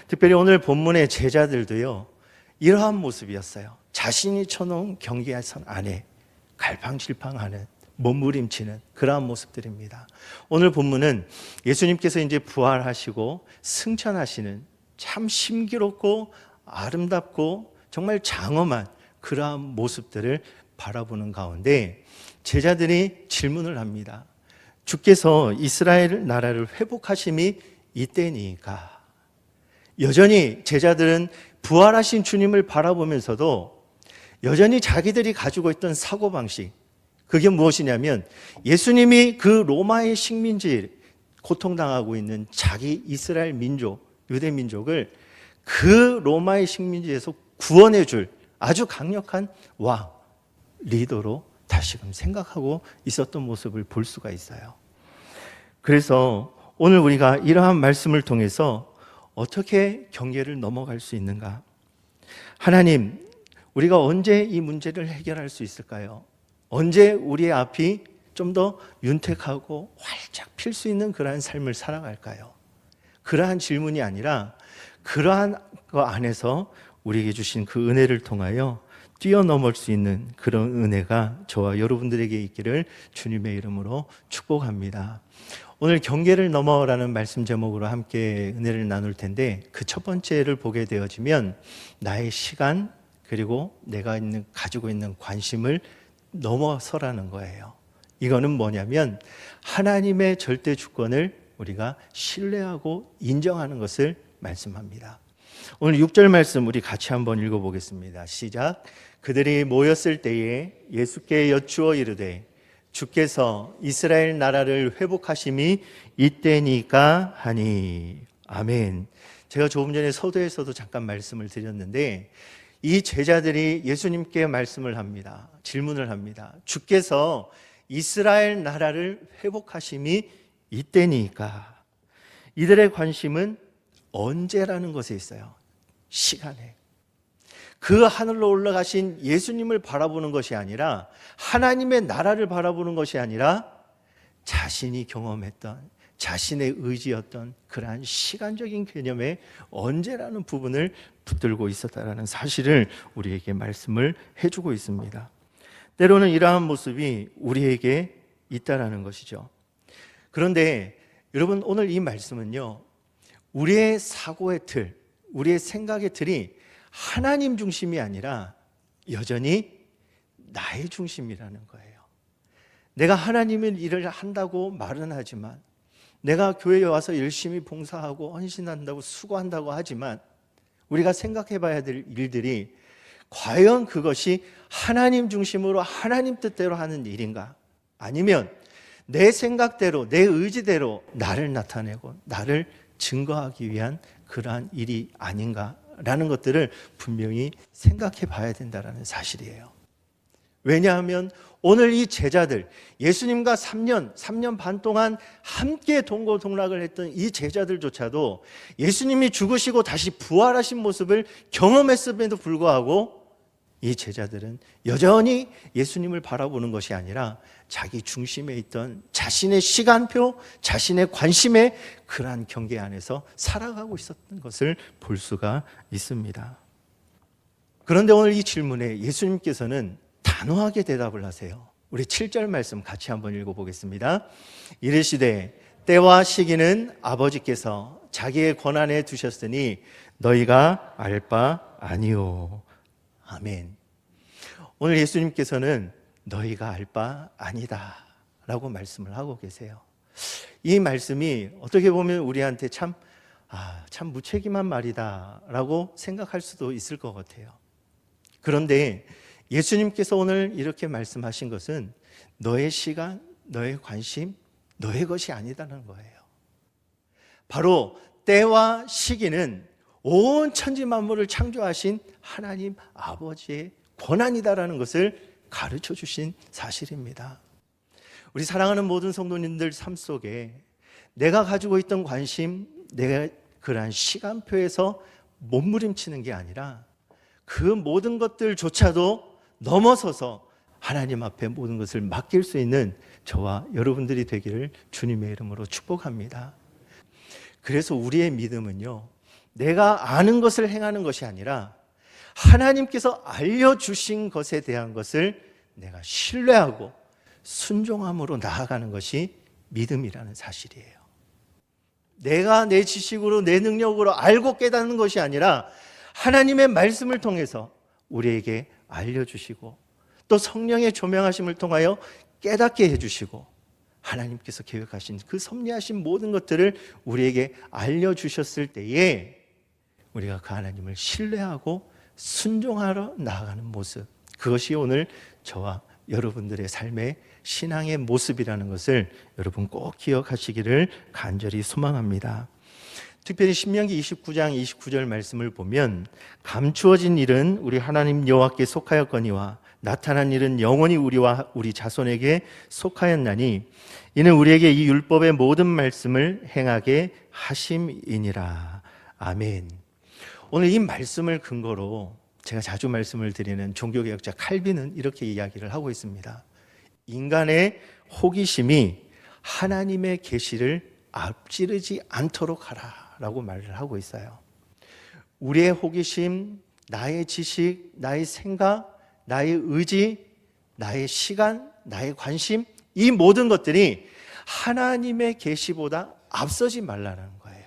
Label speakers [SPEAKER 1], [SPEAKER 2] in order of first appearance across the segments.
[SPEAKER 1] 특별히 오늘 본문의 제자들도요, 이러한 모습이었어요. 자신이 쳐놓은 경계선 안에 갈팡질팡하는, 몸부림치는 그러한 모습들입니다. 오늘 본문은 예수님께서 이제 부활하시고 승천하시는 참 신기롭고 아름답고 정말 장엄한 그러한 모습들을 바라보는 가운데 제자들이 질문을 합니다. 주께서 이스라엘 나라를 회복하심이 이때니까. 여전히 제자들은 부활하신 주님을 바라보면서도 여전히 자기들이 가지고 있던 사고방식, 그게 무엇이냐면 예수님이 그 로마의 식민지 고통당하고 있는 자기 이스라엘 민족, 유대 민족을 그 로마의 식민지에서 구원해 줄 아주 강력한 왕, 리더로 다시금 생각하고 있었던 모습을 볼 수가 있어요. 그래서 오늘 우리가 이러한 말씀을 통해서 어떻게 경계를 넘어갈 수 있는가? 하나님, 우리가 언제 이 문제를 해결할 수 있을까요? 언제 우리의 앞이 좀 더 윤택하고 활짝 필 수 있는 그러한 삶을 살아갈까요? 그러한 질문이 아니라 그러한 거 안에서 우리에게 주신 그 은혜를 통하여 뛰어넘을 수 있는 그런 은혜가 저와 여러분들에게 있기를 주님의 이름으로 축복합니다. 오늘 경계를 넘어라는 말씀 제목으로 함께 은혜를 나눌 텐데 그 첫 번째를 보게 되어지면 나의 시간 그리고 내가 가지고 있는 관심을 넘어서라는 거예요. 이거는 뭐냐면 하나님의 절대 주권을 우리가 신뢰하고 인정하는 것을 말씀합니다. 오늘 6절 말씀 우리 같이 한번 읽어보겠습니다. 시작. 그들이 모였을 때에 예수께 여쭈어 이르되 주께서 이스라엘 나라를 회복하심이 이때니까 하니. 아멘. 제가 조금 전에 서두에서도 잠깐 말씀을 드렸는데 이 제자들이 예수님께 말씀을 합니다. 질문을 합니다. 주께서 이스라엘 나라를 회복하심이 이때니까. 이들의 관심은 언제라는 것에 있어요. 시간에. 그 하늘로 올라가신 예수님을 바라보는 것이 아니라 하나님의 나라를 바라보는 것이 아니라 자신이 경험했던 자신의 의지였던 그러한 시간적인 개념의 언제라는 부분을 붙들고 있었다라는 사실을 우리에게 말씀을 해주고 있습니다. 때로는 이러한 모습이 우리에게 있다라는 것이죠. 그런데 여러분 오늘 이 말씀은요, 우리의 사고의 틀, 우리의 생각의 틀이 하나님 중심이 아니라 여전히 나의 중심이라는 거예요. 내가 하나님의 일을 한다고 말은 하지만, 내가 교회에 와서 열심히 봉사하고 헌신한다고 수고한다고 하지만 우리가 생각해 봐야 될 일들이 과연 그것이 하나님 중심으로 하나님 뜻대로 하는 일인가? 아니면 내 생각대로 내 의지대로 나를 나타내고 나를 증거하기 위한 그러한 일이 아닌가라는 것들을 분명히 생각해 봐야 된다는 사실이에요. 왜냐하면 오늘 이 제자들, 예수님과 3년 반 동안 함께 동고동락을 했던 이 제자들조차도 예수님이 죽으시고 다시 부활하신 모습을 경험했음에도 불구하고 이 제자들은 여전히 예수님을 바라보는 것이 아니라 자기 중심에 있던 자신의 시간표, 자신의 관심의 그러한 경계 안에서 살아가고 있었던 것을 볼 수가 있습니다. 그런데 오늘 이 질문에 예수님께서는 단호하게 대답을 하세요. 우리 7절 말씀 같이 한번 읽어보겠습니다. 이르시되 때와 시기는 아버지께서 자기의 권한에 두셨으니 너희가 알 바 아니오. 아멘. 오늘 예수님께서는 너희가 알 바 아니다 라고 말씀을 하고 계세요. 이 말씀이 어떻게 보면 우리한테 참 무책임한 말이다 라고 생각할 수도 있을 것 같아요. 그런데 예수님께서 오늘 이렇게 말씀하신 것은 너의 시간, 너의 관심, 너의 것이 아니다는 거예요. 바로 때와 시기는 온 천지 만물을 창조하신 하나님 아버지의 권한이다라는 것을 가르쳐 주신 사실입니다. 우리 사랑하는 모든 성도님들 삶 속에 내가 가지고 있던 관심, 내가 그러한 시간표에서 몸부림치는 게 아니라 그 모든 것들조차도 넘어서서 하나님 앞에 모든 것을 맡길 수 있는 저와 여러분들이 되기를 주님의 이름으로 축복합니다. 그래서 우리의 믿음은요, 내가 아는 것을 행하는 것이 아니라 하나님께서 알려주신 것에 대한 것을 내가 신뢰하고 순종함으로 나아가는 것이 믿음이라는 사실이에요. 내가 내 지식으로 내 능력으로 알고 깨닫는 것이 아니라 하나님의 말씀을 통해서 우리에게 알려주시고 또 성령의 조명하심을 통하여 깨닫게 해주시고 하나님께서 계획하신 그 섭리하신 모든 것들을 우리에게 알려주셨을 때에 우리가 그 하나님을 신뢰하고 순종하러 나아가는 모습, 그것이 오늘 저와 여러분들의 삶의 신앙의 모습이라는 것을 여러분 꼭 기억하시기를 간절히 소망합니다. 특별히 신명기 29장 29절 말씀을 보면 감추어진 일은 우리 하나님 여호와께 속하였거니와 나타난 일은 영원히 우리와 우리 자손에게 속하였나니 이는 우리에게 이 율법의 모든 말씀을 행하게 하심이니라. 아멘. 오늘 이 말씀을 근거로 제가 자주 말씀을 드리는 종교개혁자 칼빈은 이렇게 이야기를 하고 있습니다. 인간의 호기심이 하나님의 계시를 앞지르지 않도록 하라라고 말을 하고 있어요. 우리의 호기심, 나의 지식, 나의 생각, 나의 의지, 나의 시간, 나의 관심, 이 모든 것들이 하나님의 계시보다 앞서지 말라는 거예요.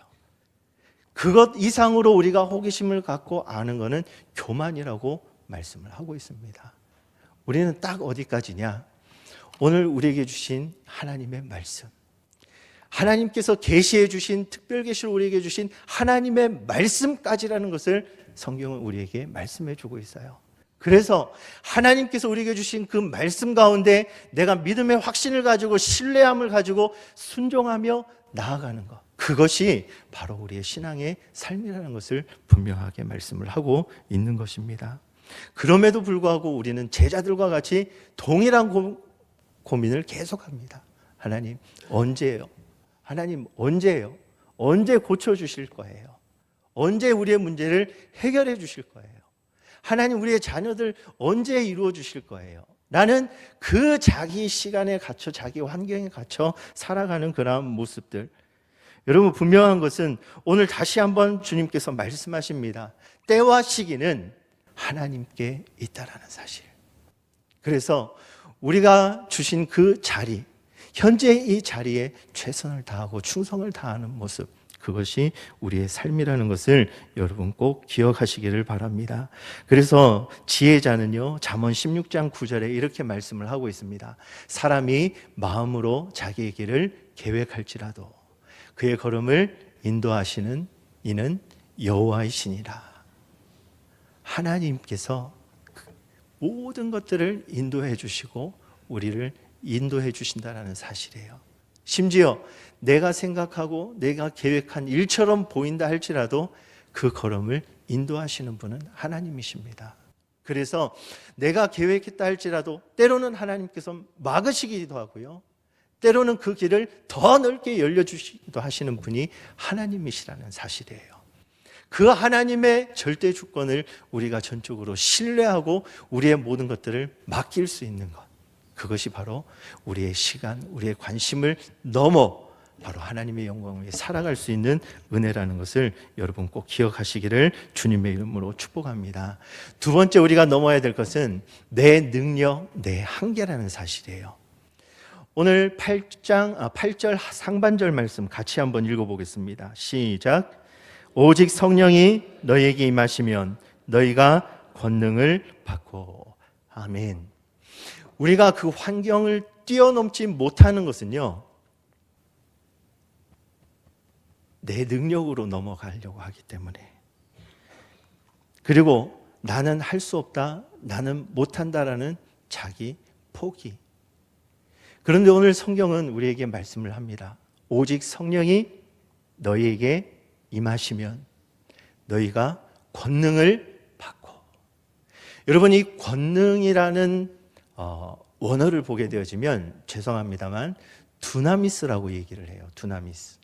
[SPEAKER 1] 그것 이상으로 우리가 호기심을 갖고 아는 것은 교만이라고 말씀을 하고 있습니다. 우리는 딱 어디까지냐? 오늘 우리에게 주신 하나님의 말씀, 하나님께서 계시해 주신 특별 계시를 우리에게 주신 하나님의 말씀까지라는 것을 성경은 우리에게 말씀해 주고 있어요. 그래서 하나님께서 우리에게 주신 그 말씀 가운데 내가 믿음의 확신을 가지고 신뢰함을 가지고 순종하며 나아가는 것, 그것이 바로 우리의 신앙의 삶이라는 것을 분명하게 말씀을 하고 있는 것입니다. 그럼에도 불구하고 우리는 제자들과 같이 동일한 고민을 계속합니다. 하나님 언제예요? 하나님 언제예요? 언제 고쳐주실 거예요? 언제 우리의 문제를 해결해 주실 거예요? 하나님 우리의 자녀들 언제 이루어 주실 거예요? 나는 그 자기 시간에 갇혀 자기 환경에 갇혀 살아가는 그런 모습들, 여러분 분명한 것은 오늘 다시 한번 주님께서 말씀하십니다. 때와 시기는 하나님께 있다라는 사실. 그래서 우리가 주신 그 자리, 현재 이 자리에 최선을 다하고 충성을 다하는 모습, 그것이 우리의 삶이라는 것을 여러분 꼭 기억하시기를 바랍니다. 그래서 지혜자는요, 잠언 16장 9절에 이렇게 말씀을 하고 있습니다. 사람이 마음으로 자기의 길을 계획할지라도 그의 걸음을 인도하시는 이는 여호와이시니라. 하나님께서 모든 것들을 인도해 주시고 우리를 인도해 주신다는 사실이에요. 심지어 내가 생각하고 내가 계획한 일처럼 보인다 할지라도 그 걸음을 인도하시는 분은 하나님이십니다. 그래서 내가 계획했다 할지라도 때로는 하나님께서 막으시기도 하고요, 때로는 그 길을 더 넓게 열려주시기도 하시는 분이 하나님이시라는 사실이에요. 그 하나님의 절대 주권을 우리가 전적으로 신뢰하고 우리의 모든 것들을 맡길 수 있는 것, 그것이 바로 우리의 시간, 우리의 관심을 넘어 바로 하나님의 영광을 위해 살아갈 수 있는 은혜라는 것을 여러분 꼭 기억하시기를 주님의 이름으로 축복합니다. 두 번째 우리가 넘어야 될 것은 내 능력, 내 한계라는 사실이에요. 오늘 8절 상반절 말씀 같이 한번 읽어보겠습니다. 시작. 오직 성령이 너희에게 임하시면 너희가 권능을 받고. 아멘. 우리가 그 환경을 뛰어넘지 못하는 것은요, 내 능력으로 넘어가려고 하기 때문에, 그리고 나는 할 수 없다, 나는 못한다라는 자기 포기. 그런데 오늘 성경은 우리에게 말씀을 합니다. 오직 성령이 너희에게 임하시면 너희가 권능을 받고. 여러분, 이 권능이라는 원어를 보게 되어지면 죄송합니다만 두나미스라고 얘기를 해요. 두나미스.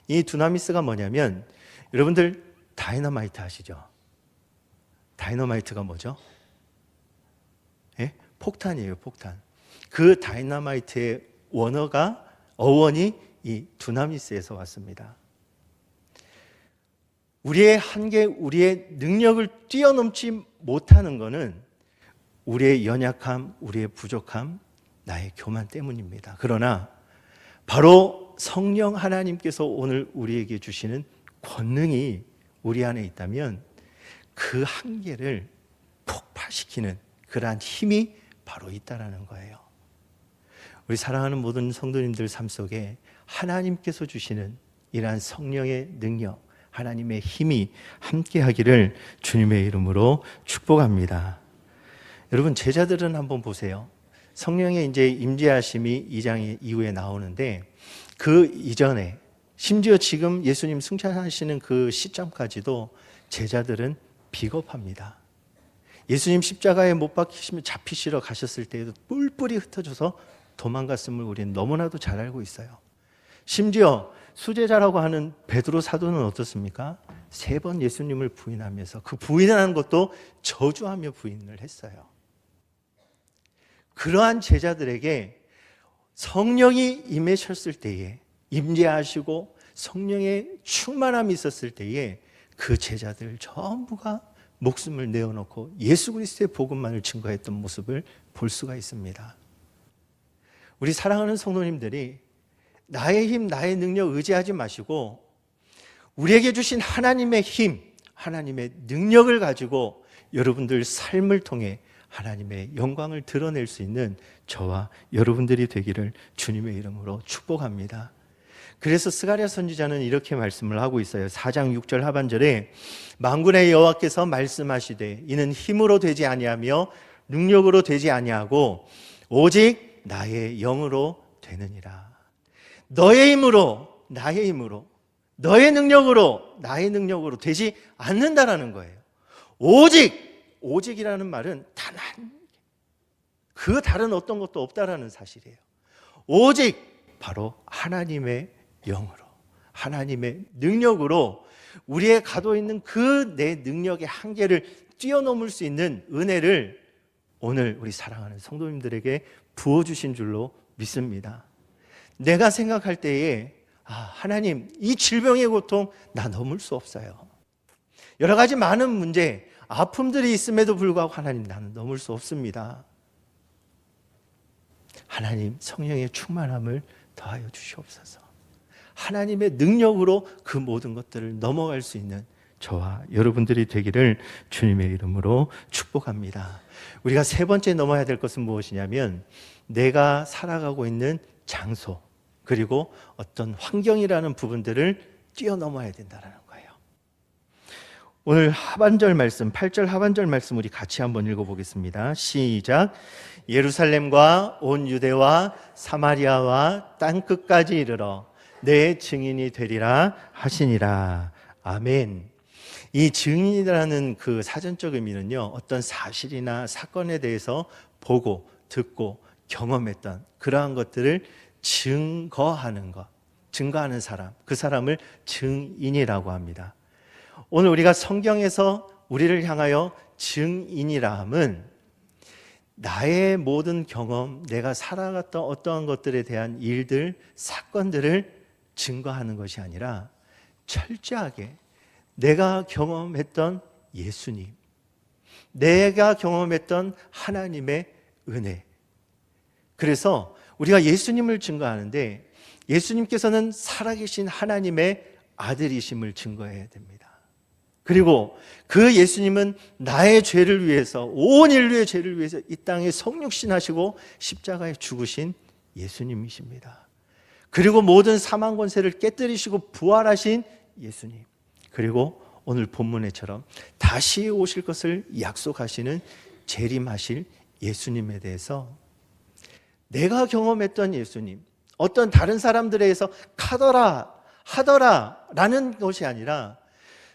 [SPEAKER 1] 이 두나미스가 뭐냐면, 여러분들 다이너마이트 아시죠? 다이너마이트가 뭐죠? 예? 폭탄이에요, 폭탄. 그 다이너마이트의 어원이 이 두나미스에서 왔습니다. 우리의 한계, 우리의 능력을 뛰어넘지 못하는 것은 우리의 연약함, 우리의 부족함, 나의 교만 때문입니다. 그러나 바로 성령 하나님께서 오늘 우리에게 주시는 권능이 우리 안에 있다면 그 한계를 폭발시키는 그러한 힘이 바로 있다라는 거예요. 우리 사랑하는 모든 성도님들 삶 속에 하나님께서 주시는 이러한 성령의 능력, 하나님의 힘이 함께하기를 주님의 이름으로 축복합니다. 여러분, 제자들은 한번 보세요. 성령의 이제 임재하심이 2장 이후에 나오는데 그 이전에 심지어 지금 예수님 승천하시는 그 시점까지도 제자들은 비겁합니다. 예수님 십자가에 못 박히시며 잡히시러 가셨을 때에도 뿔뿔이 흩어져서 도망갔음을 우리는 너무나도 잘 알고 있어요. 심지어 수제자라고 하는 베드로 사도는 어떻습니까? 3번 예수님을 부인하면서 그 부인하는 것도 저주하며 부인을 했어요. 그러한 제자들에게 성령이 임하셨을 때에, 임재하시고 성령의 충만함이 있었을 때에 그 제자들 전부가 목숨을 내어놓고 예수 그리스도의 복음만을 증거했던 모습을 볼 수가 있습니다. 우리 사랑하는 성도님들이 나의 힘, 나의 능력 의지하지 마시고 우리에게 주신 하나님의 힘, 하나님의 능력을 가지고 여러분들 삶을 통해 하나님의 영광을 드러낼 수 있는 저와 여러분들이 되기를 주님의 이름으로 축복합니다. 그래서 스가랴 선지자는 이렇게 말씀을 하고 있어요. 4장 6절 하반절에 만군의 여호와께서 말씀하시되 이는 힘으로 되지 아니하며 능력으로 되지 아니하고 오직 나의 영으로 되느니라. 너의 힘으로, 나의 힘으로, 너의 능력으로, 나의 능력으로 되지 않는다라는 거예요. 오직이라는 말은 단 한, 그 다른 어떤 것도 없다라는 사실이에요. 오직 바로 하나님의 영으로, 하나님의 능력으로 우리의 가도 있는 그 내 능력의 한계를 뛰어넘을 수 있는 은혜를 오늘 우리 사랑하는 성도님들에게 부어주신 줄로 믿습니다. 내가 생각할 때에 하나님, 이 질병의 고통 나 넘을 수 없어요. 여러 가지 많은 문제, 아픔들이 있음에도 불구하고 하나님, 나는 넘을 수 없습니다. 하나님, 성령의 충만함을 더하여 주시옵소서. 하나님의 능력으로 그 모든 것들을 넘어갈 수 있는 저와 여러분들이 되기를 주님의 이름으로 축복합니다. 우리가 3번째 넘어야 될 것은 무엇이냐면 내가 살아가고 있는 장소 그리고 어떤 환경이라는 부분들을 뛰어넘어야 된다는 거예요. 오늘 하반절 말씀, 8절 하반절 말씀 우리 같이 한번 읽어보겠습니다. 시작. 예루살렘과 온 유대와 사마리아와 땅끝까지 이르러 내 증인이 되리라 하시니라. 아멘. 이 증인이라는 그 사전적 의미는요, 어떤 사실이나 사건에 대해서 보고 듣고 경험했던 그러한 것들을 증거하는 것, 증거하는 사람, 그 사람을 증인이라고 합니다. 오늘 우리가 성경에서 우리를 향하여 증인이라 함은 나의 모든 경험, 내가 살아갔던 어떠한 것들에 대한 일들, 사건들을 증거하는 것이 아니라 철저하게 내가 경험했던 예수님, 내가 경험했던 하나님의 은혜. 그래서 우리가 예수님을 증거하는데 예수님께서는 살아계신 하나님의 아들이심을 증거해야 됩니다. 그리고 그 예수님은 나의 죄를 위해서, 온 인류의 죄를 위해서 이 땅에 성육신하시고 십자가에 죽으신 예수님이십니다. 그리고 모든 사망 권세를 깨뜨리시고 부활하신 예수님. 그리고 오늘 본문에처럼 다시 오실 것을 약속하시는 재림하실 예수님에 대해서 내가 경험했던 예수님, 어떤 다른 사람들에 의해서 하더라 라는 것이 아니라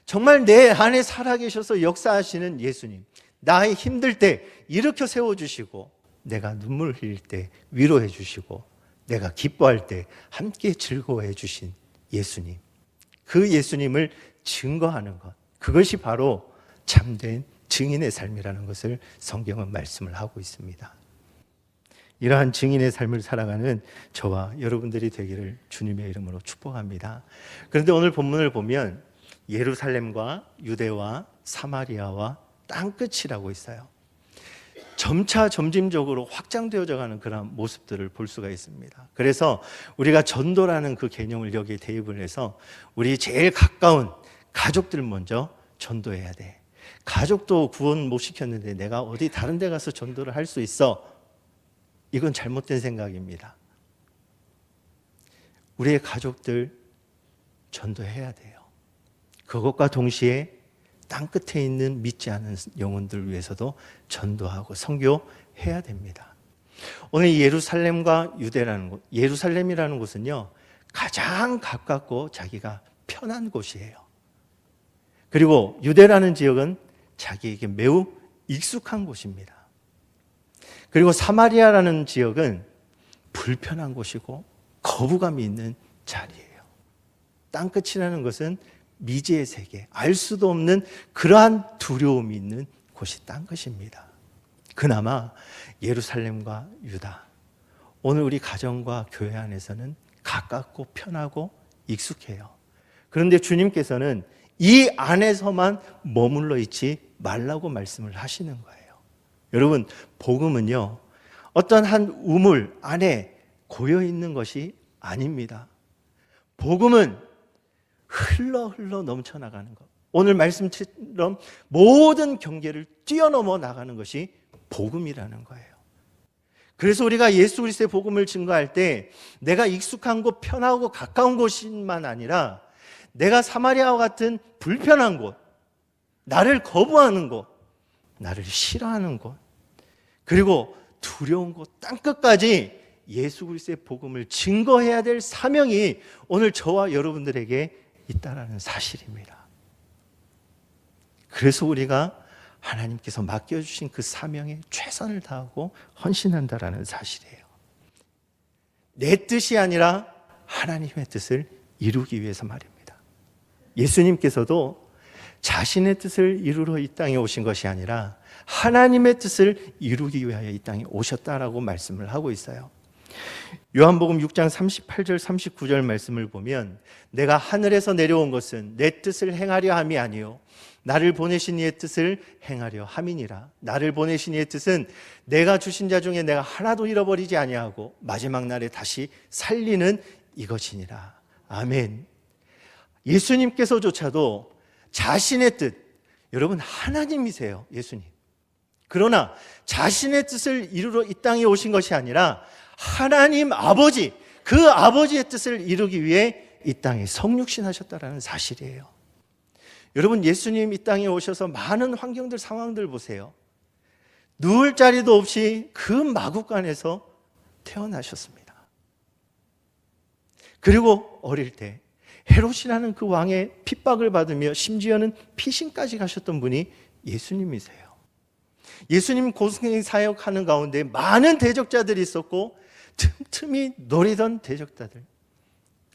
[SPEAKER 1] 정말 내 안에 살아계셔서 역사하시는 예수님, 나의 힘들 때 일으켜 세워주시고 내가 눈물 흘릴 때 위로해 주시고 내가 기뻐할 때 함께 즐거워해 주신 예수님, 그 예수님을 증거하는 것, 그것이 바로 참된 증인의 삶이라는 것을 성경은 말씀을 하고 있습니다. 이러한 증인의 삶을 살아가는 저와 여러분들이 되기를 주님의 이름으로 축복합니다. 그런데 오늘 본문을 보면 예루살렘과 유대와 사마리아와 땅끝이라고 있어요. 점차 점진적으로 확장되어져 가는 그런 모습들을 볼 수가 있습니다. 그래서 우리가 전도라는 그 개념을 여기에 대입을 해서 우리 제일 가까운 가족들 먼저 전도해야 돼. 가족도 구원 못 시켰는데 내가 어디 다른 데 가서 전도를 할 수 있어? 이건 잘못된 생각입니다. 우리의 가족들 전도해야 돼요. 그것과 동시에 땅끝에 있는 믿지 않은 영혼들 위해서도 전도하고 선교해야 됩니다. 오늘 예루살렘과 유대라는 곳, 예루살렘이라는 곳은요, 가장 가깝고 자기가 편한 곳이에요. 그리고 유대라는 지역은 자기에게 매우 익숙한 곳입니다. 그리고 사마리아라는 지역은 불편한 곳이고 거부감이 있는 자리예요. 땅끝이라는 것은 미지의 세계, 알 수도 없는 그러한 두려움이 있는 곳이 땅끝입니다. 그나마 예루살렘과 유다, 오늘 우리 가정과 교회 안에서는 가깝고 편하고 익숙해요. 그런데 주님께서는 이 안에서만 머물러 있지 말라고 말씀을 하시는 거예요. 여러분, 복음은요, 어떤 한 우물 안에 고여 있는 것이 아닙니다. 복음은 흘러 넘쳐나가는 것. 오늘 말씀처럼 모든 경계를 뛰어넘어 나가는 것이 복음이라는 거예요. 그래서 우리가 예수 그리스도의 복음을 증거할 때 내가 익숙한 곳, 편하고 가까운 곳만 아니라 내가 사마리아와 같은 불편한 곳, 나를 거부하는 곳, 나를 싫어하는 곳, 그리고 두려운 곳, 땅끝까지 예수 그리스도의 복음을 증거해야 될 사명이 오늘 저와 여러분들에게 있다라는 사실입니다. 그래서 우리가 하나님께서 맡겨주신 그 사명에 최선을 다하고 헌신한다라는 사실이에요. 내 뜻이 아니라 하나님의 뜻을 이루기 위해서 말입니다. 예수님께서도 자신의 뜻을 이루러 이 땅에 오신 것이 아니라 하나님의 뜻을 이루기 위하여 이 땅에 오셨다라고 말씀을 하고 있어요. 요한복음 6장 38절 39절 말씀을 보면 내가 하늘에서 내려온 것은 내 뜻을 행하려 함이 아니요 나를 보내신 이의 뜻을 행하려 함이니라. 나를 보내신 이의 뜻은 내가 주신 자 중에 내가 하나도 잃어버리지 아니하고 마지막 날에 다시 살리는 이것이니라. 아멘. 예수님께서조차도 자신의 뜻, 여러분 하나님이세요, 예수님. 그러나 자신의 뜻을 이루러 이 땅에 오신 것이 아니라 하나님 아버지, 그 아버지의 뜻을 이루기 위해 이 땅에 성육신하셨다라는 사실이에요. 여러분, 예수님 이 땅에 오셔서 많은 환경들, 상황들 보세요. 누울 자리도 없이 그 마구간에서 태어나셨습니다. 그리고 어릴 때 헤롯이라는 그 왕의 핍박을 받으며 심지어는 피신까지 가셨던 분이 예수님이세요. 예수님 고승의 사역하는 가운데 많은 대적자들이 있었고 틈틈이 노리던 대적자들,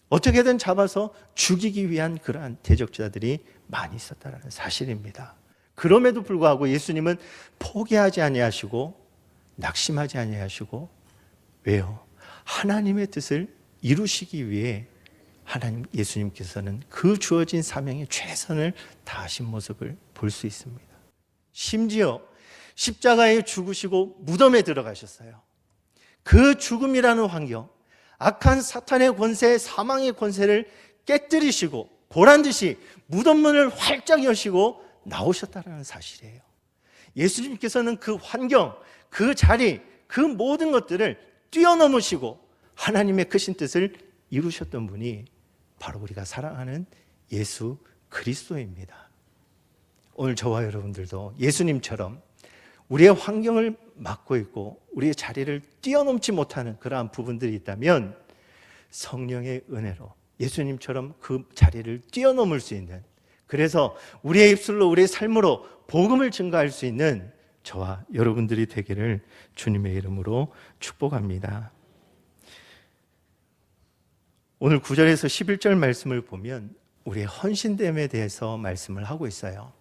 [SPEAKER 1] 어떻게든 잡아서 죽이기 위한 그러한 대적자들이 많이 있었다는 사실입니다. 그럼에도 불구하고 예수님은 포기하지 아니하시고 낙심하지 아니하시고, 왜요? 하나님의 뜻을 이루시기 위해 하나님 예수님께서는 그 주어진 사명에 최선을 다하신 모습을 볼 수 있습니다. 심지어 십자가에 죽으시고 무덤에 들어가셨어요. 그 죽음이라는 환경, 악한 사탄의 권세, 사망의 권세를 깨뜨리시고 보란듯이 무덤문을 활짝 여시고 나오셨다는 사실이에요. 예수님께서는 그 환경, 그 자리, 그 모든 것들을 뛰어넘으시고 하나님의 크신 뜻을 이루셨던 분이 바로 우리가 사랑하는 예수 그리스도입니다. 오늘 저와 여러분들도 예수님처럼 우리의 환경을 맡고 있고 우리의 자리를 뛰어넘지 못하는 그러한 부분들이 있다면 성령의 은혜로 예수님처럼 그 자리를 뛰어넘을 수 있는, 그래서 우리의 입술로 우리의 삶으로 복음을 증거할 수 있는 저와 여러분들이 되기를 주님의 이름으로 축복합니다. 오늘 9절에서 11절 말씀을 보면 우리의 헌신됨에 대해서 말씀을 하고 있어요.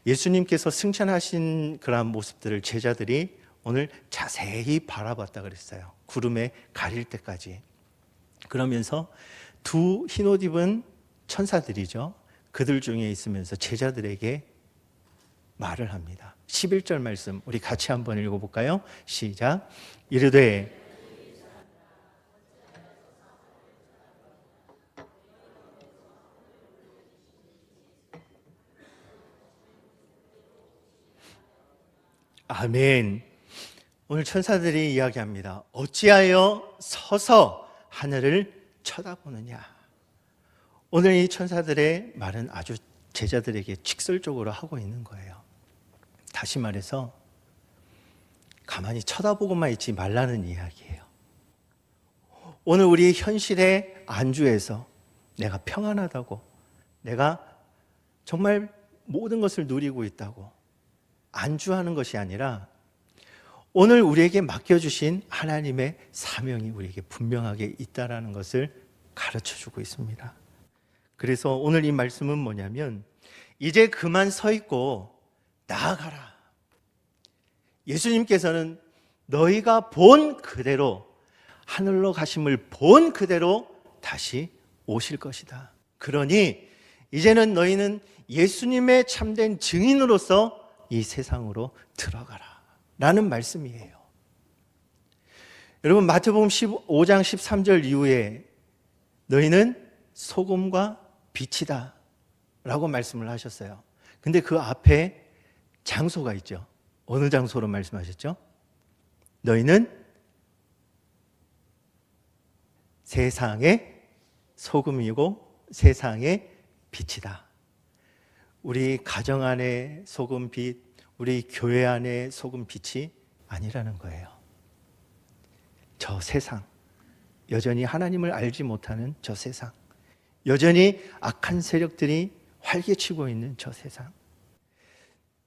[SPEAKER 1] 예수님께서 승천하신 그러한 모습들을 제자들이 오늘 자세히 바라봤다 그랬어요. 구름에 가릴 때까지. 그러면서 두 흰옷 입은 천사들이죠. 그들 중에 있으면서 제자들에게 말을 합니다. 11절 말씀 우리 같이 한번 읽어볼까요? 시작. 이르되 아멘. 오늘 천사들이 이야기합니다. 어찌하여 서서 하늘을 쳐다보느냐. 오늘 이 천사들의 말은 아주 제자들에게 직설적으로 하고 있는 거예요. 다시 말해서 가만히 쳐다보고만 있지 말라는 이야기예요. 오늘 우리 현실의 안주에서 내가 평안하다고, 내가 정말 모든 것을 누리고 있다고 안주하는 것이 아니라 오늘 우리에게 맡겨주신 하나님의 사명이 우리에게 분명하게 있다는 것을 가르쳐주고 있습니다. 그래서 오늘 이 말씀은 뭐냐면 이제 그만 서 있고 나아가라. 예수님께서는 너희가 본 그대로 하늘로 가심을 본 그대로 다시 오실 것이다. 그러니 이제는 너희는 예수님의 참된 증인으로서 이 세상으로 들어가라 라는 말씀이에요. 여러분 마태복음 15장 13절 이후에 너희는 소금과 빛이다 라고 말씀을 하셨어요. 근데 그 앞에 장소가 있죠. 어느 장소로 말씀하셨죠? 너희는 세상의 소금이고 세상의 빛이다. 우리 가정 안에 소금 빛, 우리 교회 안에 소금 빛이 아니라는 거예요. 저 세상, 여전히 하나님을 알지 못하는 저 세상, 여전히 악한 세력들이 활개치고 있는 저 세상,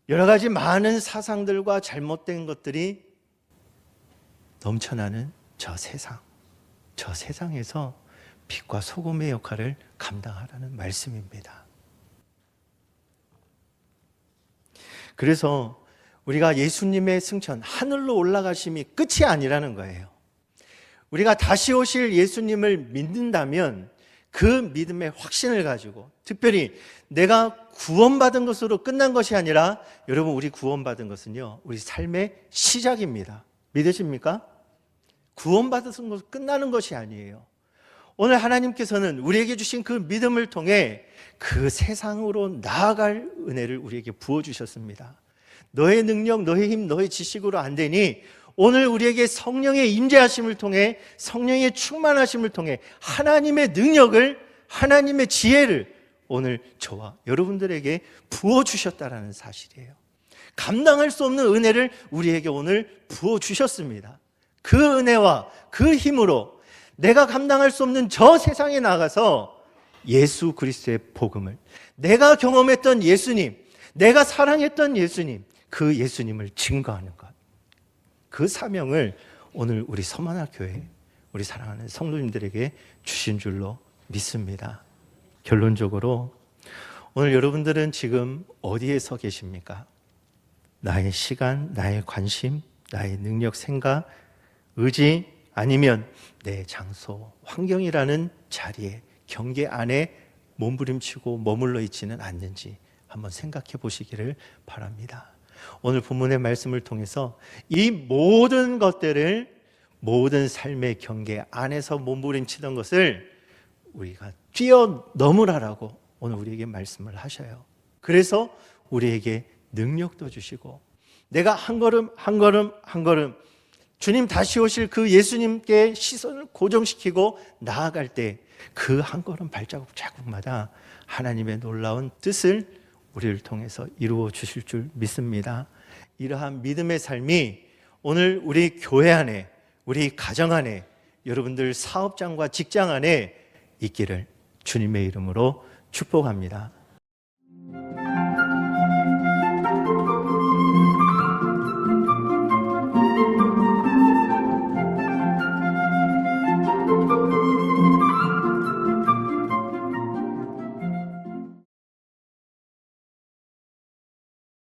[SPEAKER 1] 여러 가지 많은 사상들과 잘못된 것들이 넘쳐나는 저 세상, 저 세상에서 빛과 소금의 역할을 감당하라는 말씀입니다. 그래서 우리가 예수님의 승천, 하늘로 올라가심이 끝이 아니라는 거예요. 우리가 다시 오실 예수님을 믿는다면 그 믿음의 확신을 가지고, 특별히 내가 구원받은 것으로 끝난 것이 아니라, 여러분 우리 구원받은 것은요 우리 삶의 시작입니다. 믿으십니까? 구원받은 것으로 끝나는 것이 아니에요. 오늘 하나님께서는 우리에게 주신 그 믿음을 통해 그 세상으로 나아갈 은혜를 우리에게 부어주셨습니다. 너의 능력, 너의 힘, 너의 지식으로 안 되니 오늘 우리에게 성령의 임재하심을 통해, 성령의 충만하심을 통해 하나님의 능력을, 하나님의 지혜를 오늘 저와 여러분들에게 부어주셨다는 사실이에요. 감당할 수 없는 은혜를 우리에게 오늘 부어주셨습니다. 그 은혜와 그 힘으로 내가 감당할 수 없는 저 세상에 나가서 예수 그리스도의 복음을, 내가 경험했던 예수님, 내가 사랑했던 예수님, 그 예수님을 증거하는 것, 그 사명을 오늘 우리 서만화교회, 우리 사랑하는 성도님들에게 주신 줄로 믿습니다. 결론적으로 오늘 여러분들은 지금 어디에 서 계십니까? 나의 시간, 나의 관심, 나의 능력, 생각, 의지, 아니면 내 장소, 환경이라는 자리에, 경계 안에 몸부림치고 머물러 있지는 않는지 한번 생각해 보시기를 바랍니다. 오늘 본문의 말씀을 통해서 이 모든 것들을, 모든 삶의 경계 안에서 몸부림치던 것을 우리가 뛰어넘으라라고 오늘 우리에게 말씀을 하셔요. 그래서 우리에게 능력도 주시고, 내가 한 걸음 한 걸음 한 걸음 주님 다시 오실 그 예수님께 시선을 고정시키고 나아갈 때 그 한 걸음 발자국 자국마다 하나님의 놀라운 뜻을 우리를 통해서 이루어 주실 줄 믿습니다. 이러한 믿음의 삶이 오늘 우리 교회 안에, 우리 가정 안에, 여러분들 사업장과 직장 안에 있기를 주님의 이름으로 축복합니다.